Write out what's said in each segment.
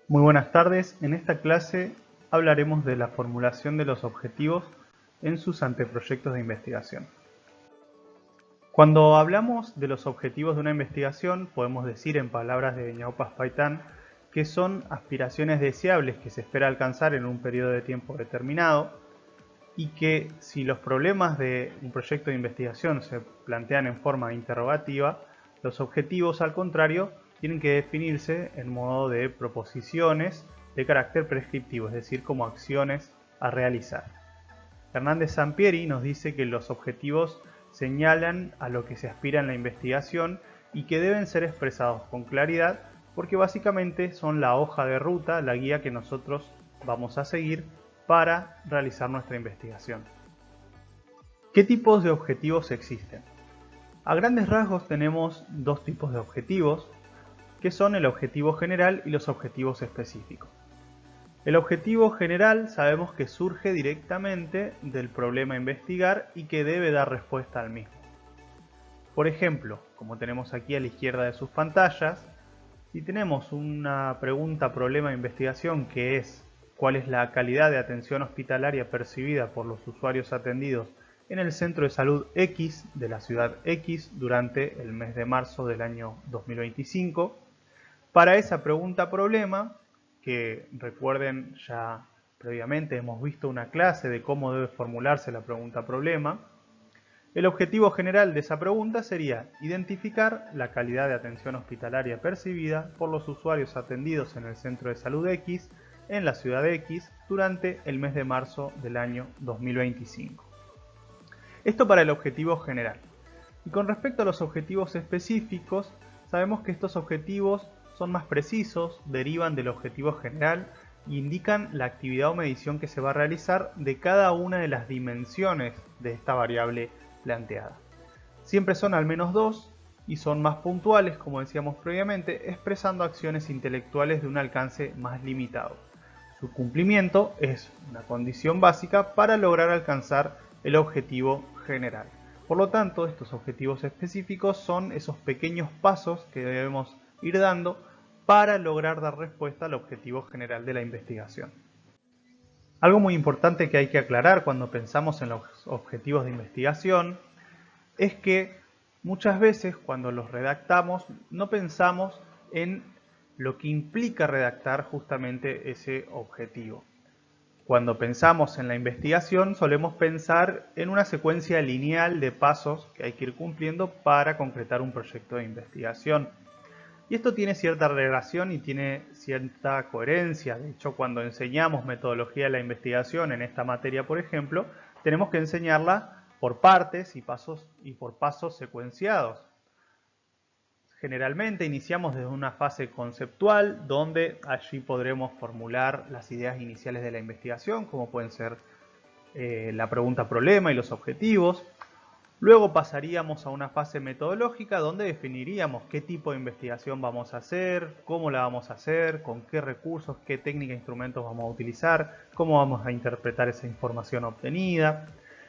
Muy buenas tardes. En esta clase hablaremos de la formulación de los objetivos en sus anteproyectos de investigación. Cuando hablamos de los objetivos de una investigación, podemos decir en palabras de Ñaupas Paitán que son aspiraciones deseables que se espera alcanzar en un periodo de tiempo determinado y que si los problemas de un proyecto de investigación se plantean en forma interrogativa, los objetivos, al contrario, tienen que definirse en modo de proposiciones de carácter prescriptivo, es decir, como acciones a realizar. Hernández Sampieri nos dice que los objetivos señalan a lo que se aspira en la investigación y que deben ser expresados con claridad porque básicamente son la hoja de ruta, la guía que nosotros vamos a seguir para realizar nuestra investigación. ¿Qué tipos de objetivos existen? A grandes rasgos tenemos dos tipos de objetivos, que son el objetivo general y los objetivos específicos. El objetivo general sabemos que surge directamente del problema a investigar y que debe dar respuesta al mismo. Por ejemplo, como tenemos aquí a la izquierda de sus pantallas, si tenemos una pregunta problema de investigación que es ¿cuál es la calidad de atención hospitalaria percibida por los usuarios atendidos en el centro de salud X de la ciudad X durante el mes de marzo del año 2025? Para esa pregunta problema, que recuerden ya previamente hemos visto una clase de cómo debe formularse la pregunta problema, el objetivo general de esa pregunta sería identificar la calidad de atención hospitalaria percibida por los usuarios atendidos en el centro de salud X en la ciudad X durante el mes de marzo del año 2025. Esto para el objetivo general. Y con respecto a los objetivos específicos, sabemos que estos objetivos son más precisos, derivan del objetivo general e indican la actividad o medición que se va a realizar de cada una de las dimensiones de esta variable planteada. Siempre son al menos dos y son más puntuales, como decíamos previamente, expresando acciones intelectuales de un alcance más limitado. Su cumplimiento es una condición básica para lograr alcanzar el objetivo general. Por lo tanto, estos objetivos específicos son esos pequeños pasos que debemos ir dando para lograr dar respuesta al objetivo general de la investigación. Algo muy importante que hay que aclarar cuando pensamos en los objetivos de investigación es que muchas veces cuando los redactamos no pensamos en lo que implica redactar justamente ese objetivo. Cuando pensamos en la investigación solemos pensar en una secuencia lineal de pasos que hay que ir cumpliendo para concretar un proyecto de investigación. Y esto tiene cierta relación y tiene cierta coherencia. De hecho, cuando enseñamos metodología de la investigación en esta materia, por ejemplo, tenemos que enseñarla por partes y por pasos secuenciados. Generalmente iniciamos desde una fase conceptual, donde allí podremos formular las ideas iniciales de la investigación, como pueden ser la pregunta problema y los objetivos. Luego pasaríamos a una fase metodológica donde definiríamos qué tipo de investigación vamos a hacer, cómo la vamos a hacer, con qué recursos, qué técnica e instrumentos vamos a utilizar, cómo vamos a interpretar esa información obtenida.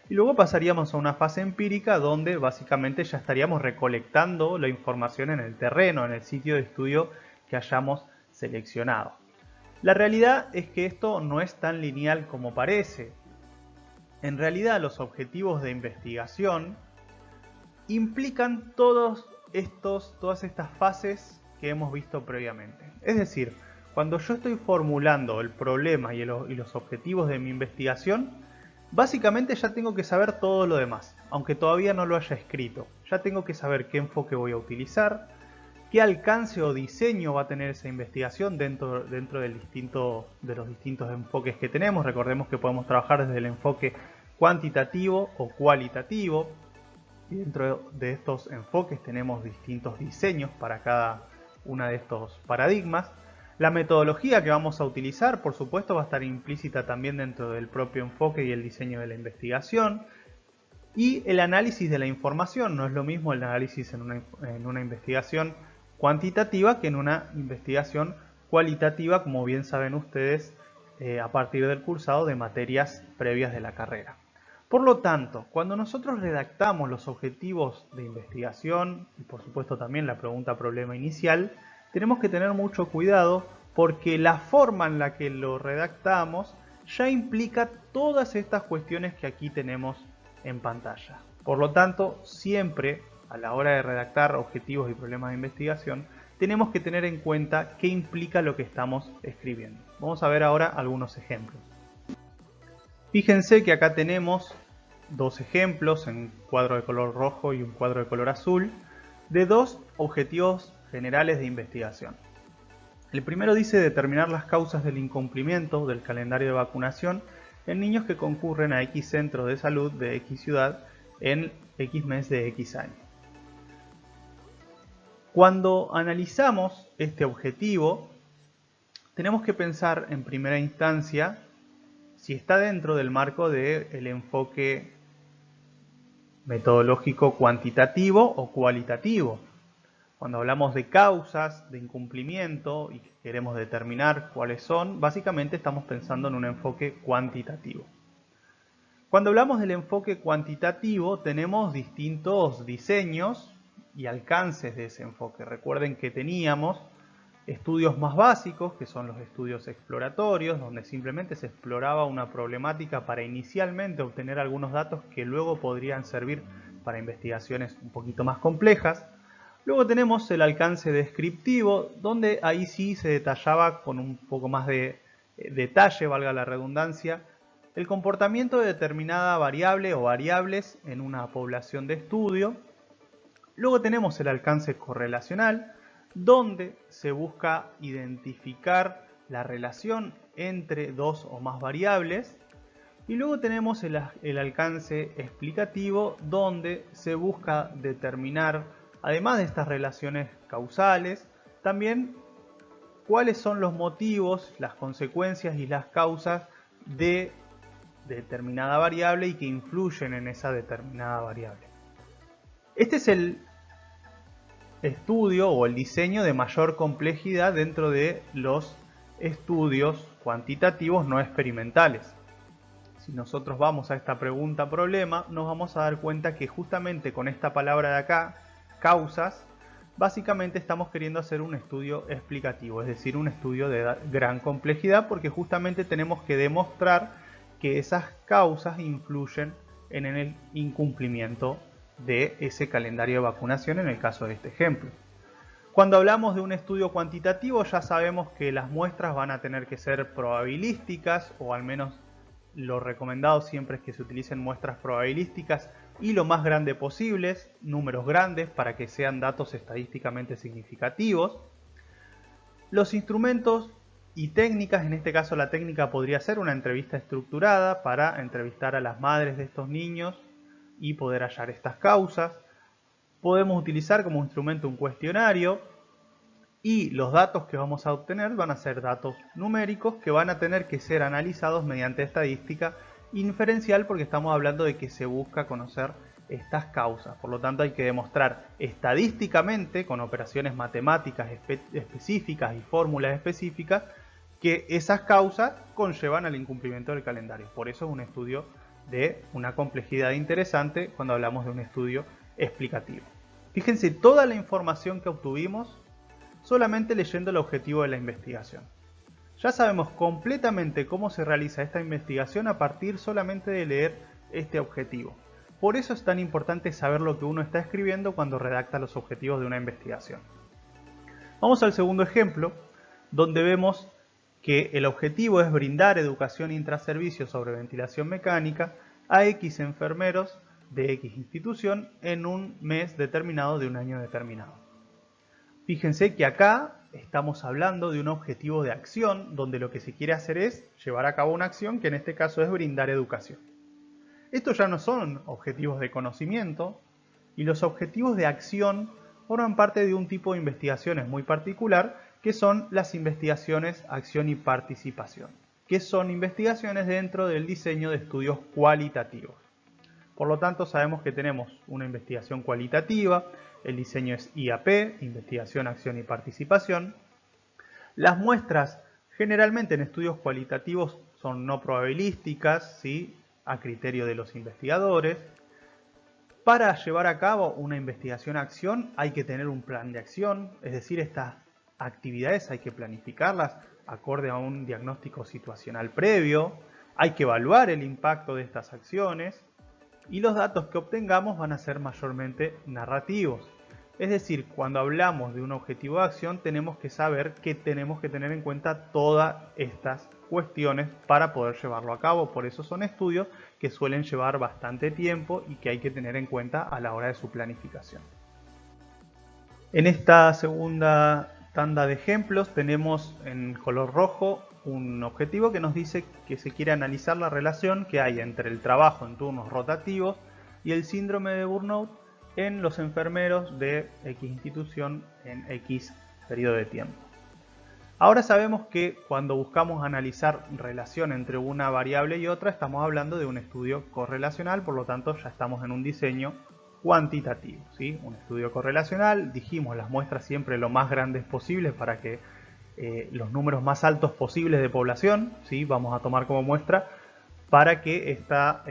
Y luego pasaríamos a una fase empírica donde básicamente ya estaríamos recolectando la información en el terreno, en el sitio de estudio que hayamos seleccionado. La realidad es que esto no es tan lineal como parece. En realidad los objetivos de investigación implican todas estas fases que hemos visto previamente. Es decir, cuando yo estoy formulando el problema y los objetivos de mi investigación, básicamente ya tengo que saber todo lo demás, aunque todavía no lo haya escrito. Ya tengo que saber qué enfoque voy a utilizar, qué alcance o diseño va a tener esa investigación dentro de los distintos enfoques que tenemos. Recordemos que podemos trabajar desde el enfoque cuantitativo o cualitativo. Y dentro de estos enfoques tenemos distintos diseños para cada uno de estos paradigmas. La metodología que vamos a utilizar, por supuesto, va a estar implícita también dentro del propio enfoque y el diseño de la investigación. Y el análisis de la información, no es lo mismo el análisis en una investigación cuantitativa que en una investigación cualitativa, como bien saben ustedes, a partir del cursado de materias previas de la carrera. Por lo tanto, cuando nosotros redactamos los objetivos de investigación y por supuesto también la pregunta problema inicial, tenemos que tener mucho cuidado porque la forma en la que lo redactamos ya implica todas estas cuestiones que aquí tenemos en pantalla. Por lo tanto, siempre a la hora de redactar objetivos y problemas de investigación, tenemos que tener en cuenta qué implica lo que estamos escribiendo. Vamos a ver ahora algunos ejemplos. Fíjense que acá tenemos dos ejemplos, un cuadro de color rojo y un cuadro de color azul, de dos objetivos generales de investigación. El primero dice determinar las causas del incumplimiento del calendario de vacunación en niños que concurren a X centro de salud de X ciudad en X mes de X año. Cuando analizamos este objetivo, tenemos que pensar en primera instancia si está dentro del marco del enfoque metodológico cuantitativo o cualitativo. Cuando hablamos de causas de incumplimiento y queremos determinar cuáles son, básicamente estamos pensando en un enfoque cuantitativo. Cuando hablamos del enfoque cuantitativo, tenemos distintos diseños y alcances de ese enfoque. Recuerden que teníamos estudios más básicos, que son los estudios exploratorios, donde simplemente se exploraba una problemática para inicialmente obtener algunos datos que luego podrían servir para investigaciones un poquito más complejas. Luego tenemos el alcance descriptivo, donde ahí sí se detallaba con un poco más de detalle, valga la redundancia, el comportamiento de determinada variable o variables en una población de estudio. Luego tenemos el alcance correlacional, donde se busca identificar la relación entre dos o más variables. Y luego tenemos el alcance explicativo, donde se busca determinar, además de estas relaciones causales, también cuáles son los motivos, las consecuencias y las causas de determinada variable y que influyen en esa determinada variable. Este es el estudio o el diseño de mayor complejidad dentro de los estudios cuantitativos no experimentales. Si nosotros vamos a esta pregunta problema, nos vamos a dar cuenta que justamente con esta palabra de acá, causas, básicamente estamos queriendo hacer un estudio explicativo, es decir, un estudio de gran complejidad, porque justamente tenemos que demostrar que esas causas influyen en el incumplimiento de ese calendario de vacunación en el caso de este ejemplo. Cuando hablamos de un estudio cuantitativo, ya sabemos que las muestras van a tener que ser probabilísticas, o al menos lo recomendado siempre es que se utilicen muestras probabilísticas y lo más grande posibles, números grandes para que sean datos estadísticamente significativos. Los instrumentos y técnicas, en este caso la técnica podría ser una entrevista estructurada para entrevistar a las madres de estos niños y poder hallar estas causas. Podemos utilizar como instrumento un cuestionario y los datos que vamos a obtener van a ser datos numéricos que van a tener que ser analizados mediante estadística inferencial, porque estamos hablando de que se busca conocer estas causas. Por lo tanto, hay que demostrar estadísticamente con operaciones matemáticas específicas y fórmulas específicas que esas causas conllevan al incumplimiento del calendario. Por eso es un estudio de una complejidad interesante cuando hablamos de un estudio explicativo. Fíjense toda la información que obtuvimos solamente leyendo el objetivo de la investigación. Ya sabemos completamente cómo se realiza esta investigación a partir solamente de leer este objetivo. Por eso es tan importante saber lo que uno está escribiendo cuando redacta los objetivos de una investigación. Vamos al segundo ejemplo, donde vemos que el objetivo es brindar educación intraservicio sobre ventilación mecánica a X enfermeros de X institución en un mes determinado de un año determinado. Fíjense que acá estamos hablando de un objetivo de acción, donde lo que se quiere hacer es llevar a cabo una acción que en este caso es brindar educación. Estos ya no son objetivos de conocimiento, y los objetivos de acción forman parte de un tipo de investigaciones muy particular, que son las investigaciones acción y participación, que son investigaciones dentro del diseño de estudios cualitativos. Por lo tanto, sabemos que tenemos una investigación cualitativa, el diseño es IAP, investigación, acción y participación. Las muestras generalmente en estudios cualitativos son no probabilísticas, ¿sí?, a criterio de los investigadores. Para llevar a cabo una investigación-acción hay que tener un plan de acción, es decir, estas actividades hay que planificarlas acorde a un diagnóstico situacional previo, hay que evaluar el impacto de estas acciones y los datos que obtengamos van a ser mayormente narrativos. Es decir, cuando hablamos de un objetivo de acción tenemos que saber que tenemos que tener en cuenta todas estas cuestiones para poder llevarlo a cabo. Por eso son estudios que suelen llevar bastante tiempo y que hay que tener en cuenta a la hora de su planificación. En esta segunda tanda de ejemplos tenemos en color rojo un objetivo que nos dice que se quiere analizar la relación que hay entre el trabajo en turnos rotativos y el síndrome de burnout en los enfermeros de X institución en X periodo de tiempo. Ahora sabemos que cuando buscamos analizar relación entre una variable y otra estamos hablando de un estudio correlacional, por lo tanto ya estamos en un diseño cuantitativo, ¿sí? Un estudio correlacional, dijimos las muestras siempre lo más grandes posibles para que los números más altos posibles de población, ¿sí? Vamos a tomar como muestra para que esta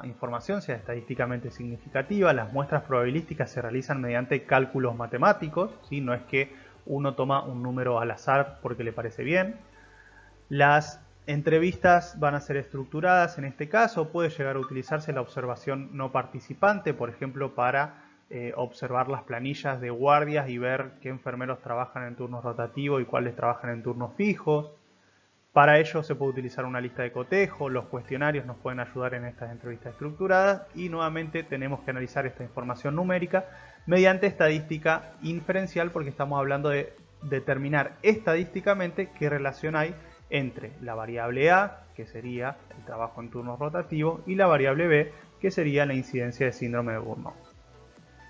información sea estadísticamente significativa. Las muestras probabilísticas se realizan mediante cálculos matemáticos, ¿sí? No es que uno toma un número al azar porque le parece bien. Las entrevistas van a ser estructuradas, en este caso puede llegar a utilizarse la observación no participante, por ejemplo para observar las planillas de guardias y ver qué enfermeros trabajan en turnos rotativos y cuáles trabajan en turnos fijos. Para ello se puede utilizar una lista de cotejo, los cuestionarios nos pueden ayudar en estas entrevistas estructuradas y nuevamente tenemos que analizar esta información numérica mediante estadística inferencial porque estamos hablando de determinar estadísticamente qué relación hay entre la variable A, que sería el trabajo en turnos rotativos, y la variable B, que sería la incidencia de síndrome de burnout.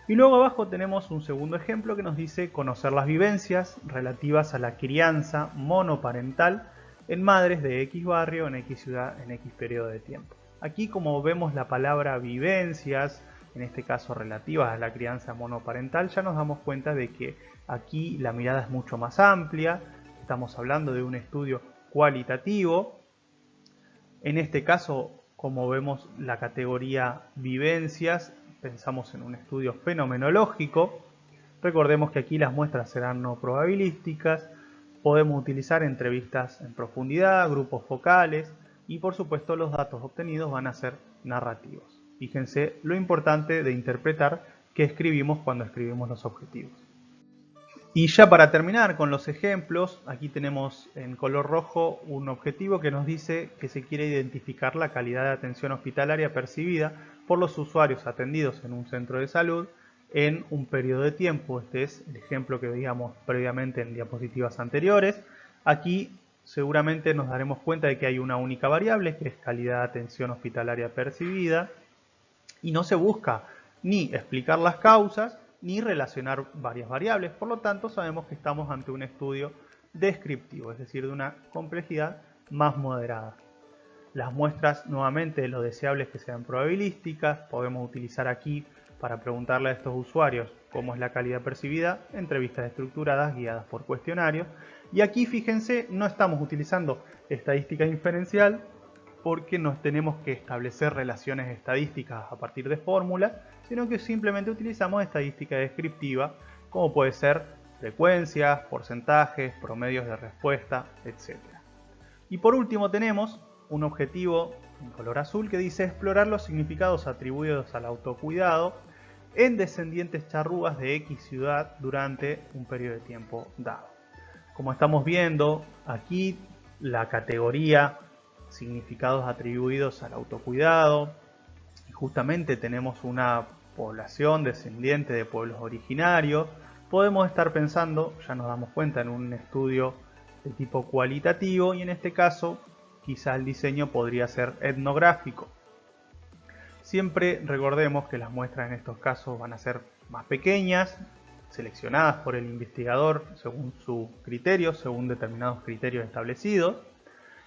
Y luego abajo tenemos un segundo ejemplo que nos dice conocer las vivencias relativas a la crianza monoparental en madres de X barrio, en X ciudad, en X periodo de tiempo. Aquí como vemos la palabra vivencias, en este caso relativas a la crianza monoparental, ya nos damos cuenta de que aquí la mirada es mucho más amplia, estamos hablando de un estudio cualitativo. En este caso, como vemos la categoría vivencias, pensamos en un estudio fenomenológico. Recordemos que aquí las muestras serán no probabilísticas, podemos utilizar entrevistas en profundidad, grupos focales y por supuesto los datos obtenidos van a ser narrativos. Fíjense lo importante de interpretar qué escribimos cuando escribimos los objetivos. Y ya para terminar con los ejemplos, aquí tenemos en color rojo un objetivo que nos dice que se quiere identificar la calidad de atención hospitalaria percibida por los usuarios atendidos en un centro de salud en un periodo de tiempo. Este es el ejemplo que veíamos previamente en diapositivas anteriores. Aquí seguramente nos daremos cuenta de que hay una única variable que es calidad de atención hospitalaria percibida y no se busca ni explicar las causas ni relacionar varias variables, por lo tanto sabemos que estamos ante un estudio descriptivo, es decir, de una complejidad más moderada. Las muestras, nuevamente, lo deseable es que sean probabilísticas, podemos utilizar aquí para preguntarle a estos usuarios cómo es la calidad percibida, entrevistas estructuradas guiadas por cuestionarios, y aquí fíjense, no estamos utilizando estadística inferencial, porque no tenemos que establecer relaciones estadísticas a partir de fórmulas, sino que simplemente utilizamos estadística descriptiva, como puede ser frecuencias, porcentajes, promedios de respuesta, etc. Y por último tenemos un objetivo en color azul que dice explorar los significados atribuidos al autocuidado en descendientes charrúas de X ciudad durante un periodo de tiempo dado. Como estamos viendo aquí, la categoría significados atribuidos al autocuidado, y justamente tenemos una población descendiente de pueblos originarios, podemos estar pensando, ya nos damos cuenta, en un estudio de tipo cualitativo y en este caso quizá el diseño podría ser etnográfico. Siempre recordemos que las muestras en estos casos van a ser más pequeñas, seleccionadas por el investigador según sus criterios, según determinados criterios establecidos.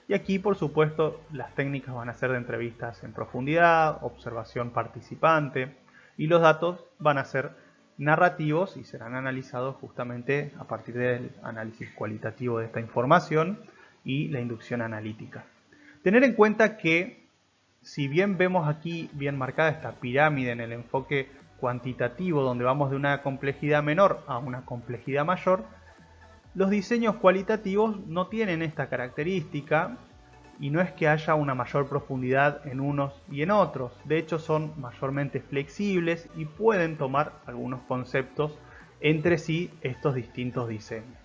Y aquí, por supuesto, las técnicas van a ser de entrevistas en profundidad, observación participante, y los datos van a ser narrativos y serán analizados justamente a partir del análisis cualitativo de esta información y la inducción analítica. Tener en cuenta que, si bien vemos aquí bien marcada esta pirámide en el enfoque cuantitativo, donde vamos de una complejidad menor a una complejidad mayor, los diseños cualitativos no tienen esta característica y no es que haya una mayor profundidad en unos y en otros. De hecho, son mayormente flexibles y pueden tomar algunos conceptos entre sí estos distintos diseños.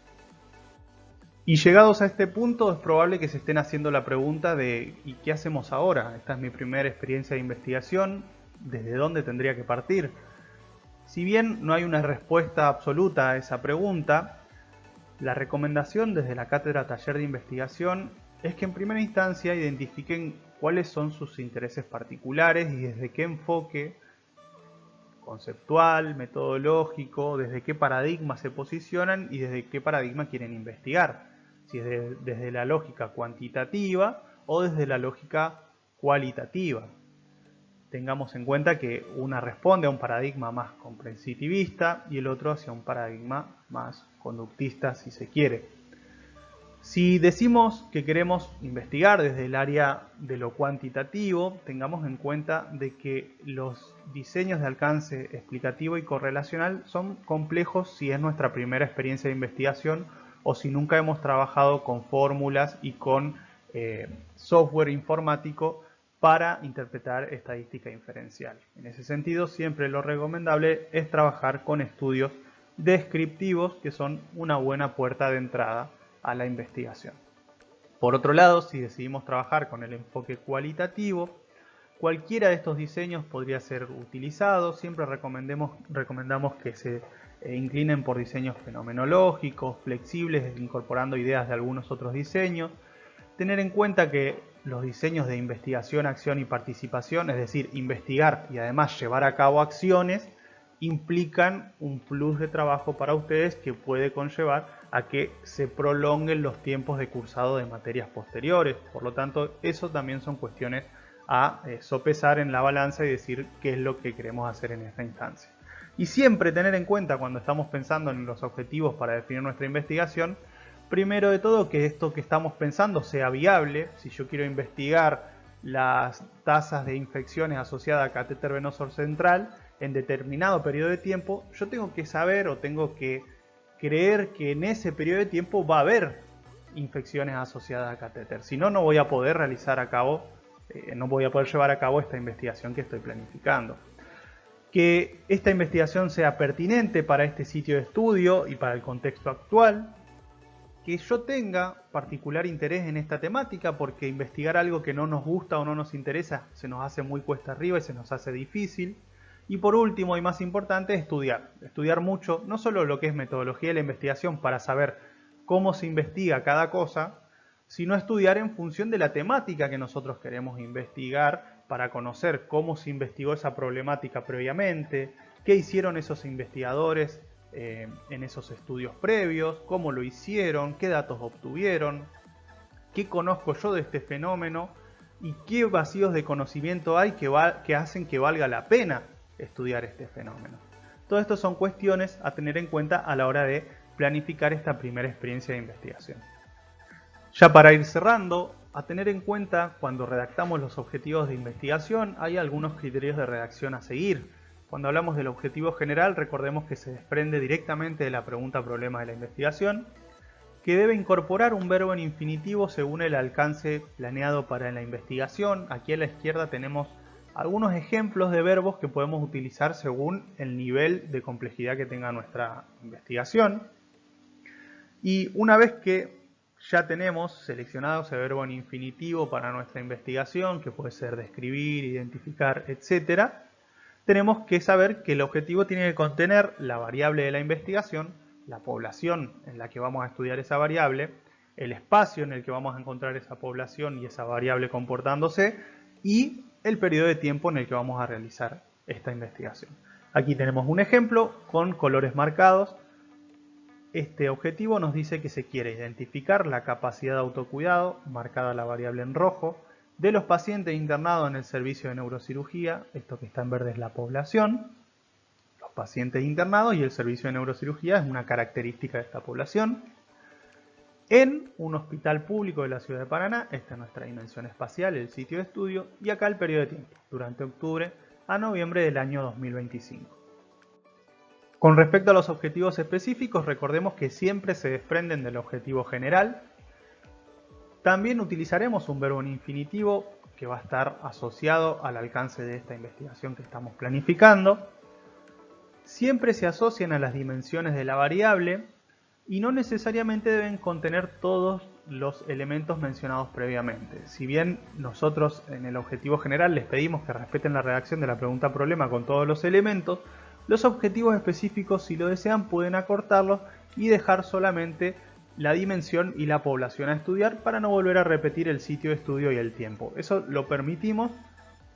Y llegados a este punto es probable que se estén haciendo la pregunta de ¿y qué hacemos ahora? Esta es mi primera experiencia de investigación, ¿desde dónde tendría que partir? Si bien no hay una respuesta absoluta a esa pregunta, la recomendación desde la Cátedra Taller de Investigación es que en primera instancia identifiquen cuáles son sus intereses particulares y desde qué enfoque conceptual, metodológico, desde qué paradigma se posicionan y desde qué paradigma quieren investigar. Si es desde la lógica cuantitativa o desde la lógica cualitativa. Tengamos en cuenta que una responde a un paradigma más comprensitivista y el otro hacia un paradigma más conductista, si se quiere. Si decimos que queremos investigar desde el área de lo cuantitativo, tengamos en cuenta de que los diseños de alcance explicativo y correlacional son complejos si es nuestra primera experiencia de investigación o si nunca hemos trabajado con fórmulas y con software informático para interpretar estadística inferencial. En ese sentido, siempre lo recomendable es trabajar con estudios descriptivos que son una buena puerta de entrada a la investigación. Por otro lado, si decidimos trabajar con el enfoque cualitativo, cualquiera de estos diseños podría ser utilizado. Siempre recomendamos que se inclinen por diseños fenomenológicos, flexibles, incorporando ideas de algunos otros diseños. Tener en cuenta que los diseños de investigación, acción y participación, es decir, investigar y además llevar a cabo acciones, implican un plus de trabajo para ustedes que puede conllevar a que se prolonguen los tiempos de cursado de materias posteriores. Por lo tanto, eso también son cuestiones a sopesar en la balanza y decir qué es lo que queremos hacer en esta instancia. Y siempre tener en cuenta cuando estamos pensando en los objetivos para definir nuestra investigación, primero de todo que esto que estamos pensando sea viable. Si yo quiero investigar las tasas de infecciones asociadas a catéter venoso central en determinado periodo de tiempo, yo tengo que saber o tengo que creer que en ese periodo de tiempo va a haber infecciones asociadas a catéter. Si no, no voy a poder llevar a cabo esta investigación que estoy planificando. Que esta investigación sea pertinente para este sitio de estudio y para el contexto actual. Que yo tenga particular interés en esta temática, porque investigar algo que no nos gusta o no nos interesa se nos hace muy cuesta arriba y se nos hace difícil. Y por último y más importante, estudiar mucho, no solo lo que es metodología de la investigación para saber cómo se investiga cada cosa, sino estudiar en función de la temática que nosotros queremos investigar para conocer cómo se investigó esa problemática previamente, qué hicieron esos investigadores en esos estudios previos, cómo lo hicieron, qué datos obtuvieron, qué conozco yo de este fenómeno y qué vacíos de conocimiento hay que hacen que valga la pena estudiar este fenómeno. Todo esto son cuestiones a tener en cuenta a la hora de planificar esta primera experiencia de investigación. Ya para ir cerrando, a tener en cuenta cuando redactamos los objetivos de investigación hay algunos criterios de redacción a seguir. Cuando hablamos del objetivo general, recordemos que se desprende directamente de la pregunta-problema de la investigación, que debe incorporar un verbo en infinitivo según el alcance planeado para la investigación. Aquí a la izquierda tenemos algunos ejemplos de verbos que podemos utilizar según el nivel de complejidad que tenga nuestra investigación. Y una vez que ya tenemos seleccionado ese verbo en infinitivo para nuestra investigación, que puede ser describir, identificar, etc., tenemos que saber que el objetivo tiene que contener la variable de la investigación, la población en la que vamos a estudiar esa variable, el espacio en el que vamos a encontrar esa población y esa variable comportándose, y el periodo de tiempo en el que vamos a realizar esta investigación. Aquí tenemos un ejemplo con colores marcados. Este objetivo nos dice que se quiere identificar la capacidad de autocuidado, marcada la variable en rojo, de los pacientes internados en el servicio de neurocirugía. Esto que está en verde es la población. Los pacientes internados y el servicio de neurocirugía es una característica de esta población. En un hospital público de la ciudad de Paraná, esta es nuestra dimensión espacial, el sitio de estudio, y acá el periodo de tiempo, durante octubre a noviembre del año 2025. Con respecto a los objetivos específicos, recordemos que siempre se desprenden del objetivo general. También utilizaremos un verbo en infinitivo que va a estar asociado al alcance de esta investigación que estamos planificando. Siempre se asocian a las dimensiones de la variable y no necesariamente deben contener todos los elementos mencionados previamente. Si bien nosotros en el objetivo general les pedimos que respeten la redacción de la pregunta problema con todos los elementos, los objetivos específicos, si lo desean, pueden acortarlos y dejar solamente la dimensión y la población a estudiar para no volver a repetir el sitio de estudio y el tiempo. Eso lo permitimos,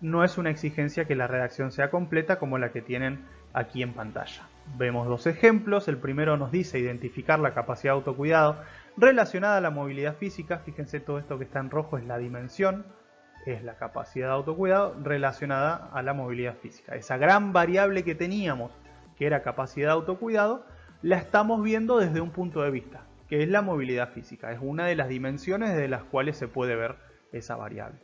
no es una exigencia que la redacción sea completa como la que tienen aquí en pantalla. Vemos dos ejemplos. El primero nos dice identificar la capacidad de autocuidado relacionada a la movilidad física. Fíjense, todo esto que está en rojo es la dimensión, es la capacidad de autocuidado relacionada a la movilidad física. Esa gran variable que teníamos, que era capacidad de autocuidado, la estamos viendo desde un punto de vista, que es la movilidad física. Es una de las dimensiones de las cuales se puede ver esa variable.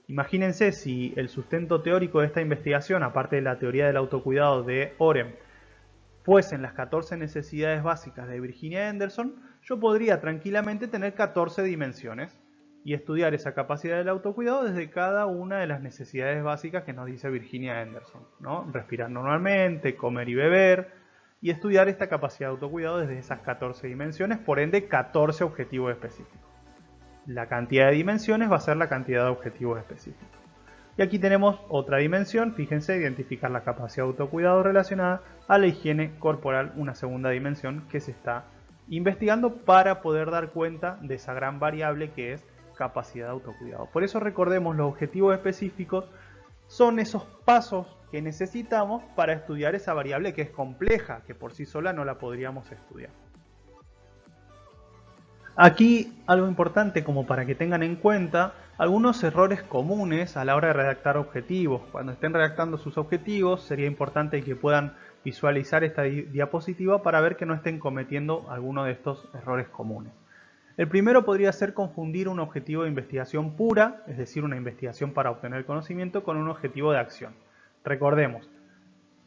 Imagínense si el sustento teórico de esta investigación, aparte de la teoría del autocuidado de Orem, fuesen las 14 necesidades básicas de Virginia Henderson, yo podría tranquilamente tener 14 dimensiones y estudiar esa capacidad del autocuidado desde cada una de las necesidades básicas que nos dice Virginia Henderson, ¿no? Respirar normalmente, comer y beber, y estudiar esta capacidad de autocuidado desde esas 14 dimensiones, por ende 14 objetivos específicos. La cantidad de dimensiones va a ser la cantidad de objetivos específicos. Y aquí tenemos otra dimensión, fíjense, identificar la capacidad de autocuidado relacionada a la higiene corporal, una segunda dimensión que se está investigando para poder dar cuenta de esa gran variable que es capacidad de autocuidado. Por eso recordemos, los objetivos específicos son esos pasos que necesitamos para estudiar esa variable que es compleja, que por sí sola no la podríamos estudiar. Aquí algo importante como para que tengan en cuenta algunos errores comunes a la hora de redactar objetivos. Cuando estén redactando sus objetivos sería importante que puedan visualizar esta diapositiva para ver que no estén cometiendo alguno de estos errores comunes. El primero podría ser confundir un objetivo de investigación pura, es decir, una investigación para obtener conocimiento, con un objetivo de acción. Recordemos,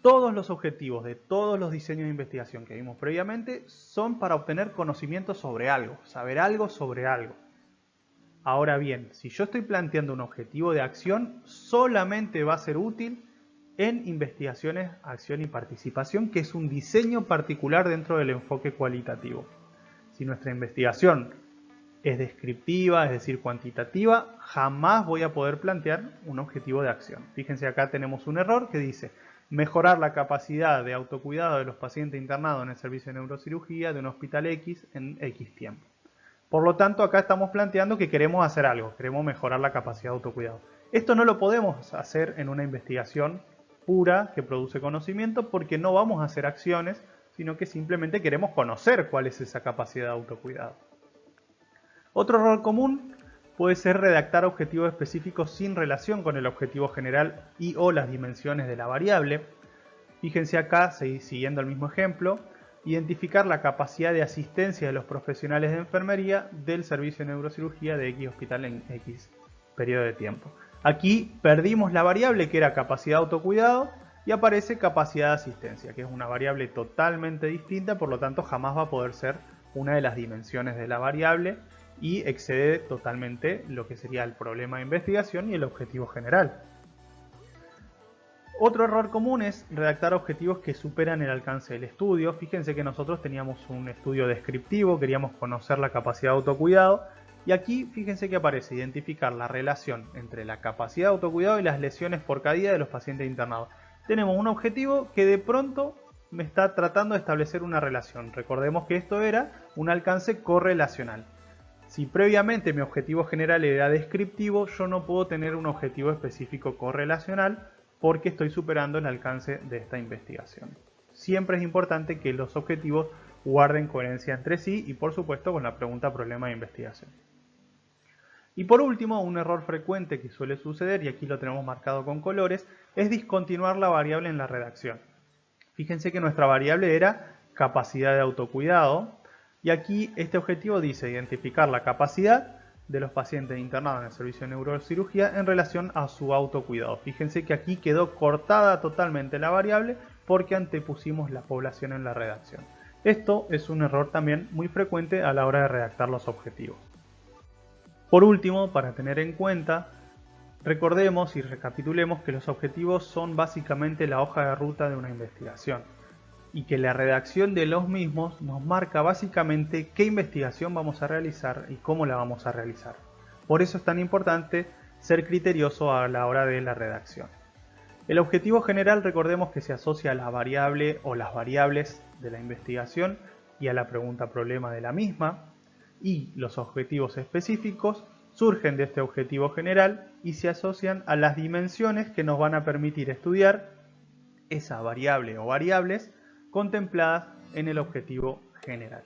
todos los objetivos de todos los diseños de investigación que vimos previamente son para obtener conocimiento sobre algo, saber algo sobre algo. Ahora bien, si yo estoy planteando un objetivo de acción, solamente va a ser útil en investigaciones, acción y participación, que es un diseño particular dentro del enfoque cualitativo. Si nuestra investigación es descriptiva, es decir, cuantitativa, jamás voy a poder plantear un objetivo de acción. Fíjense, acá tenemos un error que dice mejorar la capacidad de autocuidado de los pacientes internados en el servicio de neurocirugía de un hospital X en X tiempo. Por lo tanto, acá estamos planteando que queremos hacer algo, queremos mejorar la capacidad de autocuidado. Esto no lo podemos hacer en una investigación pura que produce conocimiento porque no vamos a hacer acciones, sino que simplemente queremos conocer cuál es esa capacidad de autocuidado. Otro error común puede ser redactar objetivos específicos sin relación con el objetivo general y o las dimensiones de la variable. Fíjense acá, siguiendo el mismo ejemplo, identificar la capacidad de asistencia de los profesionales de enfermería del servicio de neurocirugía de X hospital en X periodo de tiempo. Aquí perdimos la variable que era capacidad de autocuidado y aparece capacidad de asistencia, que es una variable totalmente distinta, por lo tanto jamás va a poder ser una de las dimensiones de la variable y excede totalmente lo que sería el problema de investigación y el objetivo general. Otro error común es redactar objetivos que superan el alcance del estudio. Fíjense que nosotros teníamos un estudio descriptivo, queríamos conocer la capacidad de autocuidado y aquí fíjense que aparece identificar la relación entre la capacidad de autocuidado y las lesiones por caída de los pacientes internados. Tenemos un objetivo que de pronto me está tratando de establecer una relación. Recordemos que esto era un alcance correlacional. Si previamente mi objetivo general era descriptivo, yo no puedo tener un objetivo específico correlacional porque estoy superando el alcance de esta investigación. Siempre es importante que los objetivos guarden coherencia entre sí y por supuesto con la pregunta problema de investigación. Y por último, un error frecuente que suele suceder, y aquí lo tenemos marcado con colores, es discontinuar la variable en la redacción. Fíjense que nuestra variable era capacidad de autocuidado, y aquí este objetivo dice identificar la capacidad de los pacientes internados en el servicio de neurocirugía en relación a su autocuidado. Fíjense que aquí quedó cortada totalmente la variable porque antepusimos la población en la redacción. Esto es un error también muy frecuente a la hora de redactar los objetivos. Por último, para tener en cuenta, recordemos y recapitulemos que los objetivos son básicamente la hoja de ruta de una investigación y que la redacción de los mismos nos marca básicamente qué investigación vamos a realizar y cómo la vamos a realizar. Por eso es tan importante ser criterioso a la hora de la redacción. El objetivo general, recordemos que se asocia a la variable o las variables de la investigación y a la pregunta problema de la misma, y los objetivos específicos surgen de este objetivo general y se asocian a las dimensiones que nos van a permitir estudiar esa variable o variables contempladas en el objetivo general.